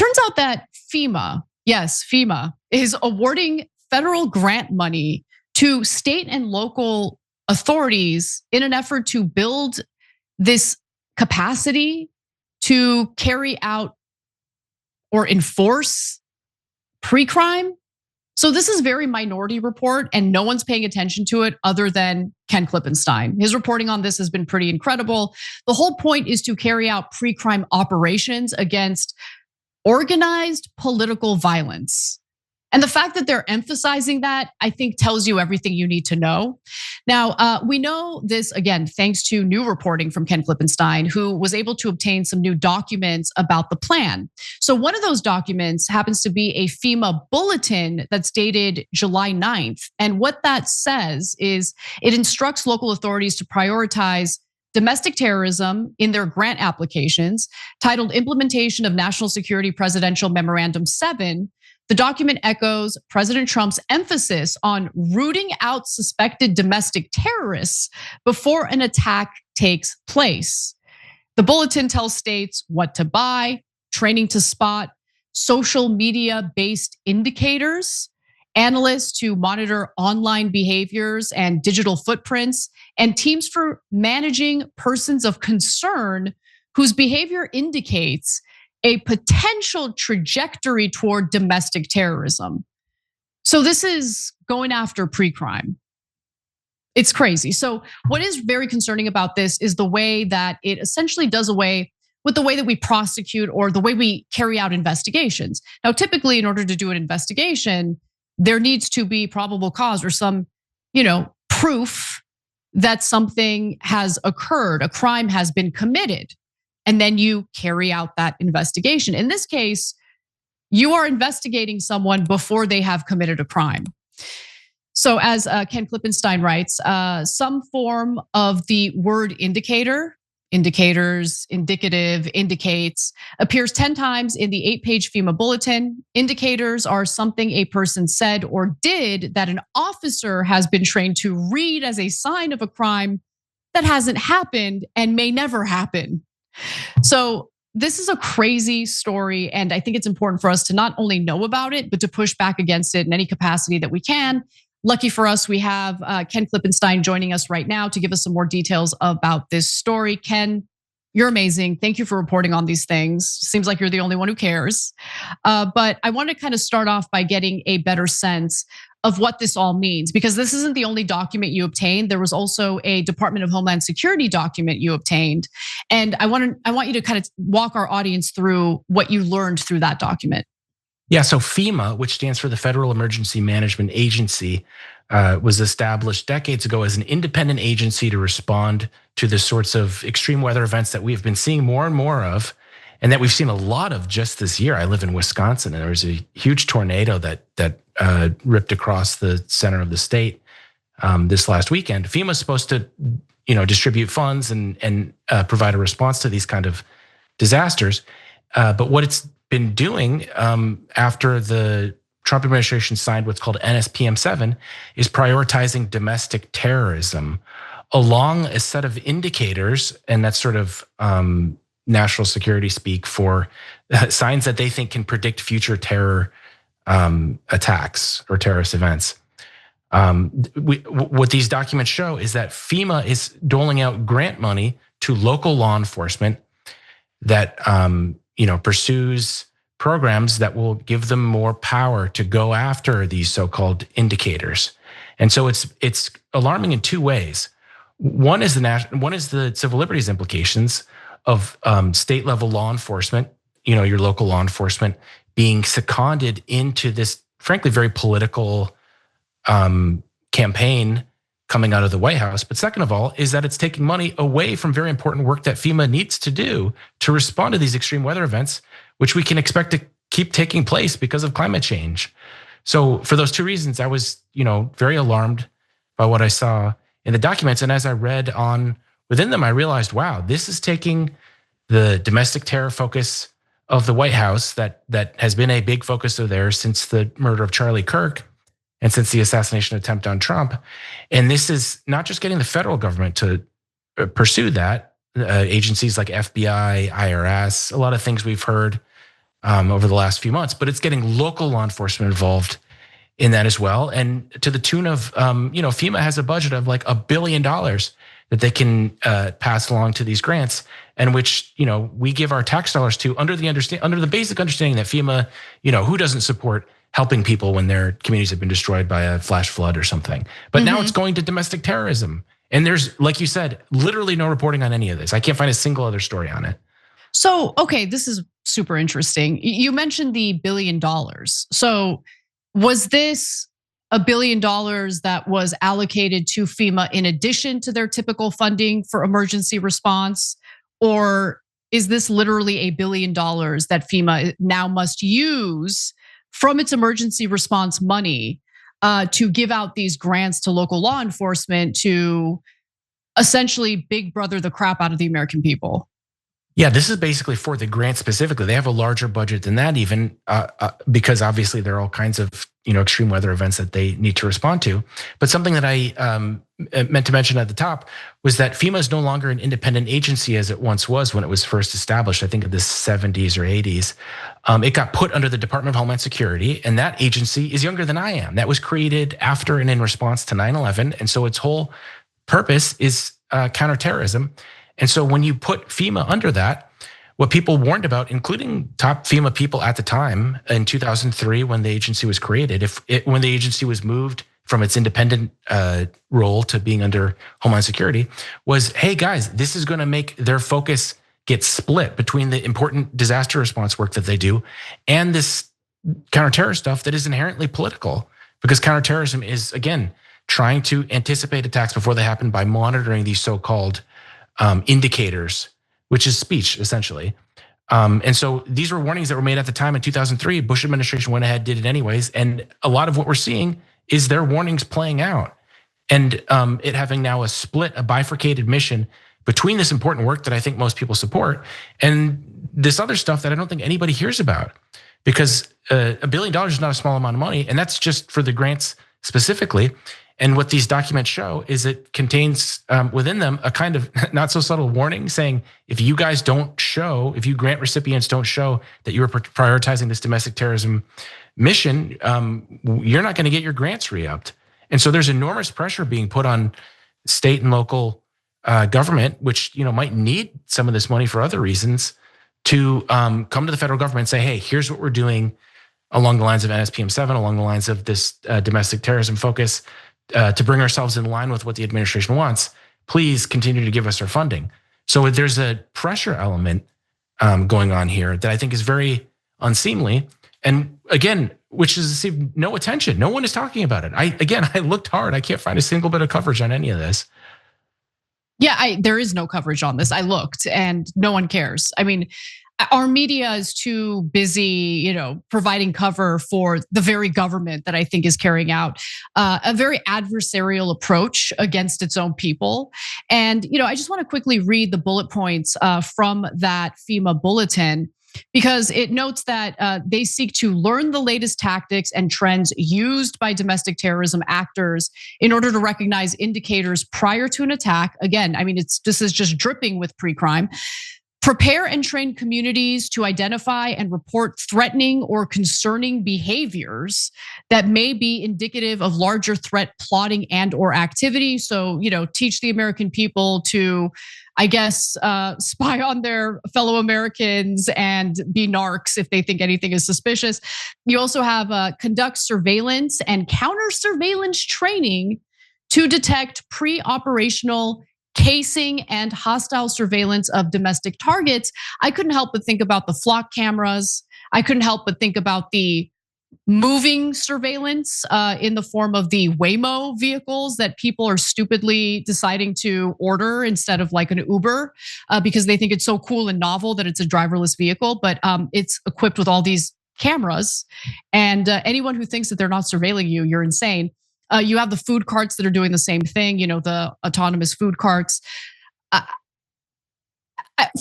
turns out that FEMA, yes, FEMA, is awarding federal grant money to state and local authorities in an effort to build this capacity to carry out or enforce pre-crime. So this is very Minority Report, and no one's paying attention to it other than Ken Klippenstein. His reporting on this has been pretty incredible. The whole point is to carry out pre-crime operations against organized political violence. And the fact that they're emphasizing that, I think, tells you everything you need to know. Now, we know this, again, thanks to new reporting from Ken Klippenstein, who was able to obtain some new documents about the plan. So one of those documents happens to be a FEMA bulletin that's dated July 9th. And what that says is it instructs local authorities to prioritize domestic terrorism in their grant applications, titled Implementation of National Security Presidential Memorandum 7. The document echoes President Trump's emphasis on rooting out suspected domestic terrorists before an attack takes place. The bulletin tells states what to buy, training to spot social media-based indicators, analysts to monitor online behaviors and digital footprints, and teams for managing persons of concern whose behavior indicates a potential trajectory toward domestic terrorism. So this is going after pre-crime. It's crazy. So what is very concerning about this is the way that it essentially does away with the way that we prosecute or the way we carry out investigations. Now, typically, in order to do an investigation, there needs to be probable cause or some, proof that something has occurred, a crime has been committed. And then you carry out that investigation. In this case, you are investigating someone before they have committed a crime. So as Ken Klippenstein writes, some form of the word indicator, indicators, indicative, indicates, appears 10 times in the 8-page FEMA bulletin. Indicators are something a person said or did that an officer has been trained to read as a sign of a crime that hasn't happened and may never happen. So this is a crazy story, and I think it's important for us to not only know about it, but to push back against it in any capacity that we can. Lucky for us, we have Ken Klippenstein joining us right now to give us some more details about this story. Ken, you're amazing. Thank you for reporting on these things. Seems like you're the only one who cares. But I want to kind of start off by getting a better sense of what this all means, because this isn't the only document you obtained. There was also a Department of Homeland Security document you obtained. And I want you to kind of walk our audience through what you learned through that document. Yeah, so FEMA, which stands for the Federal Emergency Management Agency, was established decades ago as an independent agency to respond to the sorts of extreme weather events that we've been seeing more and more of, and that we've seen a lot of just this year. I live in Wisconsin, and there was a huge tornado that ripped across the center of the state this last weekend. FEMA is supposed to, distribute funds and provide a response to these kind of disasters. But what it's been doing after the Trump administration signed what's called NSPM 7 is prioritizing domestic terrorism along a set of indicators, and that's sort of national security speak for signs that they think can predict future terror attacks or terrorist events. What these documents show is that FEMA is doling out grant money to local law enforcement that pursues programs that will give them more power to go after these so-called indicators. And so it's alarming in two ways. One is the civil liberties implications of state level law enforcement, your local law enforcement being seconded into this, frankly, very political campaign coming out of the White House. But second of all, is that it's taking money away from very important work that FEMA needs to do to respond to these extreme weather events, which we can expect to keep taking place because of climate change. So for those two reasons, I was, very alarmed by what I saw in the documents. And as I read on within them, I realized, wow, this is taking the domestic terror focus of the White House that has been a big focus of theirs since the murder of Charlie Kirk and since the assassination attempt on Trump. And this is not just getting the federal government to pursue that, agencies like FBI, IRS, a lot of things we've heard over the last few months, but it's getting local law enforcement involved in that as well. And to the tune of, FEMA has a budget of like $1 billion that they can pass along to these grants, and which, we give our tax dollars to under the basic understanding that FEMA, who doesn't support helping people when their communities have been destroyed by a flash flood or something. But now it's going to domestic terrorism. And there's, like you said, literally no reporting on any of this. I can't find a single other story on it. So, okay, this is super interesting. You mentioned the $1 billion. So was this $1 billion that was allocated to FEMA in addition to their typical funding for emergency response? Or is this literally $1 billion that FEMA now must use from its emergency response money to give out these grants to local law enforcement to essentially big brother the crap out of the American people? Yeah, this is basically for the grant specifically. They have a larger budget than that, even because obviously there are all kinds of extreme weather events that they need to respond to. But something that I meant to mention at the top was that FEMA is no longer an independent agency as it once was when it was first established. I think in the 70s or 80s, it got put under the Department of Homeland Security, and that agency is younger than I am. That was created after and in response to 9/11, and so its whole purpose is counterterrorism. And so when you put FEMA under that, what people warned about, including top FEMA people at the time in 2003 when the agency was created, when the agency was moved from its independent role to being under Homeland Security, was, hey guys, this is going to make their focus get split between the important disaster response work that they do and this counterterror stuff that is inherently political, because counterterrorism is, again, trying to anticipate attacks before they happen by monitoring these so-called indicators, which is speech essentially. And so these were warnings that were made at the time in 2003. Bush administration went ahead, did it anyways. And a lot of what we're seeing is their warnings playing out, and it having now a bifurcated mission between this important work that I think most people support and this other stuff that I don't think anybody hears about, because $1 billion is not a small amount of money. And that's just for the grants specifically. And what these documents show is it contains within them a kind of not so subtle warning saying, if you grant recipients don't show that you are prioritizing this domestic terrorism mission, you're not going to get your grants re-upped. And so there's enormous pressure being put on state and local government, which might need some of this money for other reasons, to come to the federal government and say, hey, here's what we're doing along the lines of NSPM 7, along the lines of this domestic terrorism focus, to bring ourselves in line with what the administration wants. Please continue to give us our funding. So there's a pressure element going on here that I think is very unseemly. And again, which has received no attention. No one is talking about it. I looked hard. I can't find a single bit of coverage on any of this. Yeah, there is no coverage on this. I looked and no one cares. I mean, our media is too busy, providing cover for the very government that I think is carrying out a very adversarial approach against its own people. And, I just want to quickly read the bullet points from that FEMA bulletin, because it notes that they seek to learn the latest tactics and trends used by domestic terrorism actors in order to recognize indicators prior to an attack. Again, I mean, this is just dripping with pre-crime. Prepare and train communities to identify and report threatening or concerning behaviors that may be indicative of larger threat plotting and or activity. So, teach the American people to, I guess, spy on their fellow Americans and be narcs if they think anything is suspicious. You also have conduct surveillance and counter surveillance training to detect pre-operational casing and hostile surveillance of domestic targets. I couldn't help but think about the flock cameras. I couldn't help but think about the moving surveillance in the form of the Waymo vehicles that people are stupidly deciding to order instead of like an Uber because they think it's so cool and novel that it's a driverless vehicle, but it's equipped with all these cameras. And anyone who thinks that they're not surveilling you, you're insane. You have the food carts that are doing the same thing, the autonomous food carts.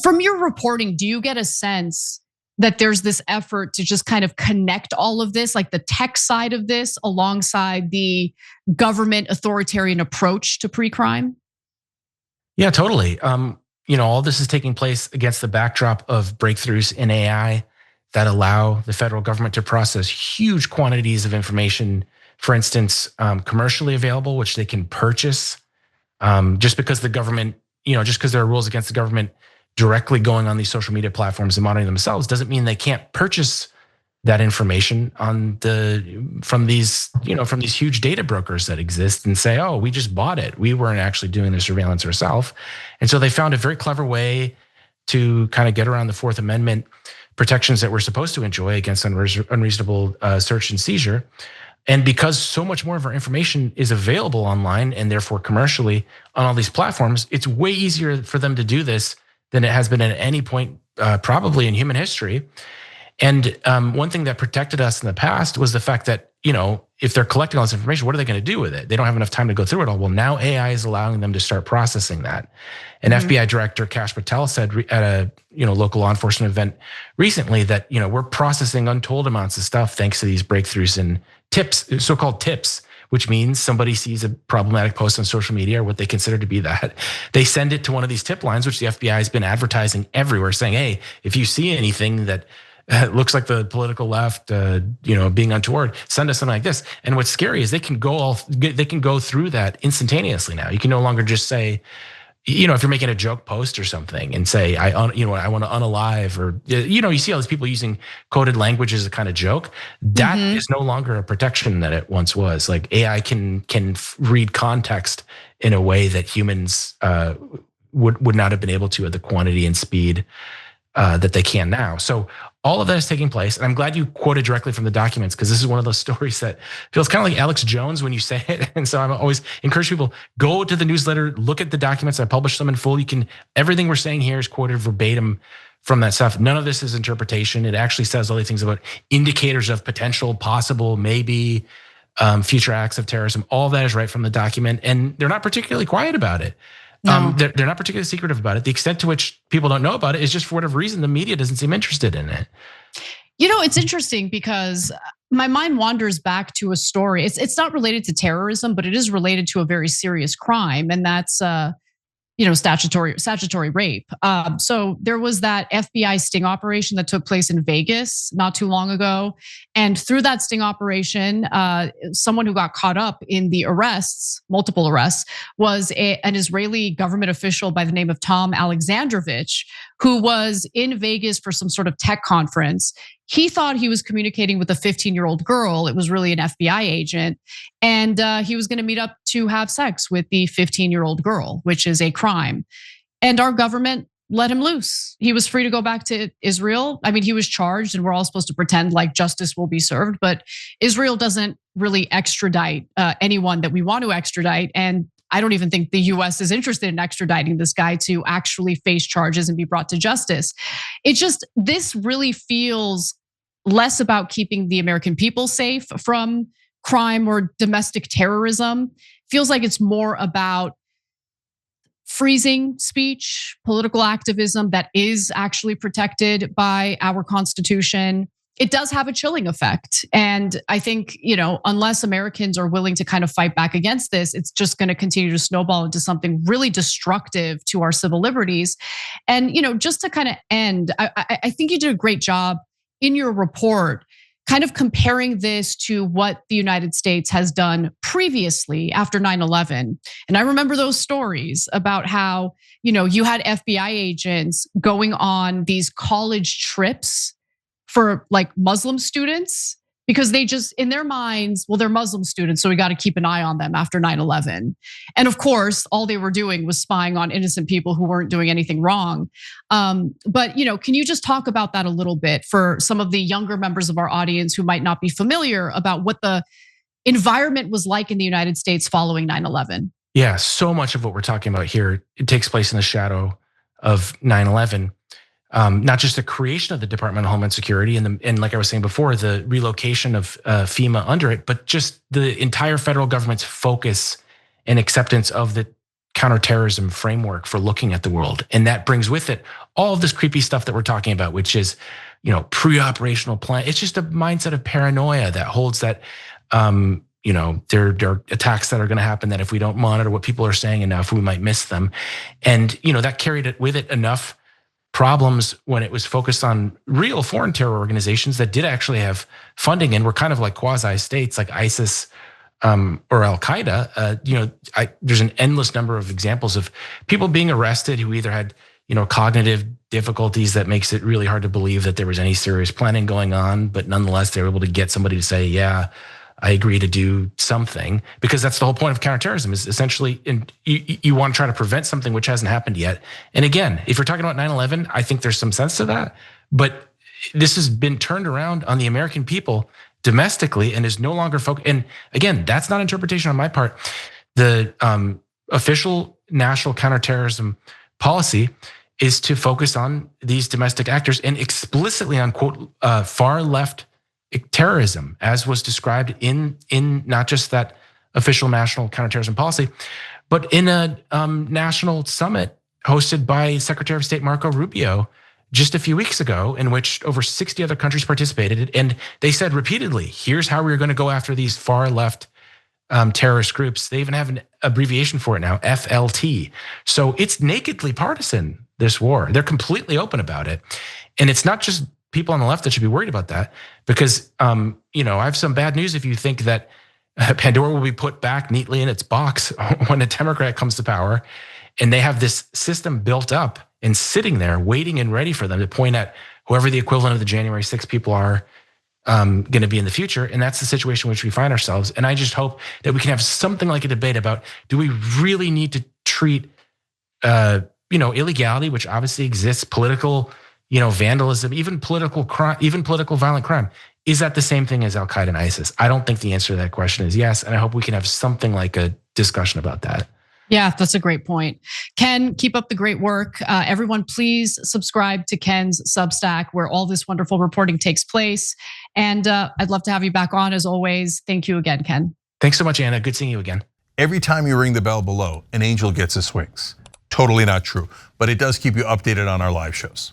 From your reporting, do you get a sense that there's this effort to just kind of connect all of this, like the tech side of this, alongside the government authoritarian approach to pre-crime? Yeah, totally. All this is taking place against the backdrop of breakthroughs in AI that allow the federal government to process huge quantities of information, for instance, commercially available, which they can purchase. Just because the government, just because there are rules against the government directly going on these social media platforms and monitoring themselves doesn't mean they can't purchase that information from these huge data brokers that exist and say, oh, we just bought it. We weren't actually doing the surveillance ourselves. And so they found a very clever way to kind of get around the Fourth Amendment protections that we're supposed to enjoy against unreasonable search and seizure. And because so much more of our information is available online and therefore commercially on all these platforms, it's way easier for them to do this than it has been at any point probably in human history. And one thing that protected us in the past was the fact that, if they're collecting all this information, what are they going to do with it? They don't have enough time to go through it all. Well, now AI is allowing them to start processing that. And FBI Director Kash Patel said at a local law enforcement event recently that we're processing untold amounts of stuff thanks to these breakthroughs in tips, so-called tips, which means somebody sees a problematic post on social media or what they consider to be that. They send it to one of these tip lines, which the FBI has been advertising everywhere, saying, hey, if you see anything that looks like the political left, being untoward, send us something like this. And what's scary is they can go through that instantaneously now. You can no longer just say, if you're making a joke post or something and say, I want to unalive, or, you see all these people using coded language as a kind of joke. That is no longer a protection that it once was. Like AI can read context in a way that humans would not have been able to at the quantity and speed that they can now. So all of that is taking place. And I'm glad you quoted directly from the documents, because this is one of those stories that feels kind of like Alex Jones when you say it. And so I'm always encourage people, go to the newsletter, look at the documents. I publish them in full. Everything we're saying here is quoted verbatim from that stuff. None of this is interpretation. It actually says all these things about indicators of potential, possible, maybe future acts of terrorism. All of that is right from the document. And they're not particularly quiet about it. No. They're not particularly secretive about it. The extent to which people don't know about it is just for whatever reason, the media doesn't seem interested in it. It's interesting because my mind wanders back to a story. It's not related to terrorism, but it is related to a very serious crime, and that's statutory rape. So there was that FBI sting operation that took place in Vegas not too long ago. And through that sting operation, someone who got caught up in the multiple arrests, was an Israeli government official by the name of Tom Alexandrovich, who was in Vegas for some sort of tech conference. He thought he was communicating with a 15-year-old girl. It was really an FBI agent. And he was going to meet up to have sex with the 15-year-old girl, which is a crime. And our government let him loose. He was free to go back to Israel. I mean, he was charged, and we're all supposed to pretend like justice will be served. But Israel doesn't really extradite anyone that we want to extradite. And I don't even think the US is interested in extraditing this guy to actually face charges and be brought to justice. This really feels less about keeping the American people safe from crime or domestic terrorism. Feels like it's more about freezing speech, political activism that is actually protected by our Constitution. It does have a chilling effect. And I think, unless Americans are willing to kind of fight back against this, it's just going to continue to snowball into something really destructive to our civil liberties. And, just to kind of end, I think you did a great job in your report, kind of comparing this to what the United States has done previously after 9/11. And I remember those stories about how, you had FBI agents going on these college trips for like Muslim students, because they just, in their minds, well, they're Muslim students, so we got to keep an eye on them after 9/11. And of course, all they were doing was spying on innocent people who weren't doing anything wrong. But can you just talk about that a little bit for some of the younger members of our audience who might not be familiar about what the environment was like in the United States following 9/11? Yeah, so much of what we're talking about here, it takes place in the shadow of 9/11. Not just the creation of the Department of Homeland Security and like I was saying before, the relocation of FEMA under it, but just the entire federal government's focus and acceptance of the counterterrorism framework for looking at the world. And that brings with it all of this creepy stuff that we're talking about, which is, pre-operational plan. It's just a mindset of paranoia that holds that, there are attacks that are going to happen that if we don't monitor what people are saying enough, we might miss them. And, that carried it with it enough problems when it was focused on real foreign terror organizations that did actually have funding and were kind of like quasi states like ISIS or Al Qaeda. There's an endless number of examples of people being arrested who either had cognitive difficulties that makes it really hard to believe that there was any serious planning going on, but nonetheless they were able to get somebody to say, yeah, I agree to do something, because that's the whole point of counterterrorism is essentially, you want to try to prevent something which hasn't happened yet. And again, if you're talking about 9/11, I think there's some sense to that, but this has been turned around on the American people domestically and is no longer focused. And again, that's not interpretation on my part. The official national counterterrorism policy is to focus on these domestic actors and explicitly on, quote, far left terrorism, as was described in not just that official national counterterrorism policy, but in a national summit hosted by Secretary of State Marco Rubio just a few weeks ago, in which over 60 other countries participated. And they said repeatedly, here's how we're going to go after these far left terrorist groups. They even have an abbreviation for it now, FLT. So it's nakedly partisan, this war. They're completely open about it. And it's not just people on the left that should be worried about that, because I have some bad news if you think that Pandora will be put back neatly in its box when a Democrat comes to power, and they have this system built up and sitting there waiting and ready for them to point at whoever the equivalent of the January 6th people are going to be in the future. And that's the situation in which we find ourselves. And I just hope that we can have something like a debate about, do we really need to treat illegality, which obviously exists, political vandalism, even political crime, even political violent crime, is that the same thing as Al Qaeda and ISIS? I don't think the answer to that question is yes. And I hope we can have something like a discussion about that. Yeah, that's a great point. Ken, keep up the great work. Everyone, please subscribe to Ken's Substack, where all this wonderful reporting takes place. And I'd love to have you back on as always. Thank you again, Ken. Thanks so much, Anna. Good seeing you again. Every time you ring the bell below, an angel gets his wings. Totally not true, but it does keep you updated on our live shows.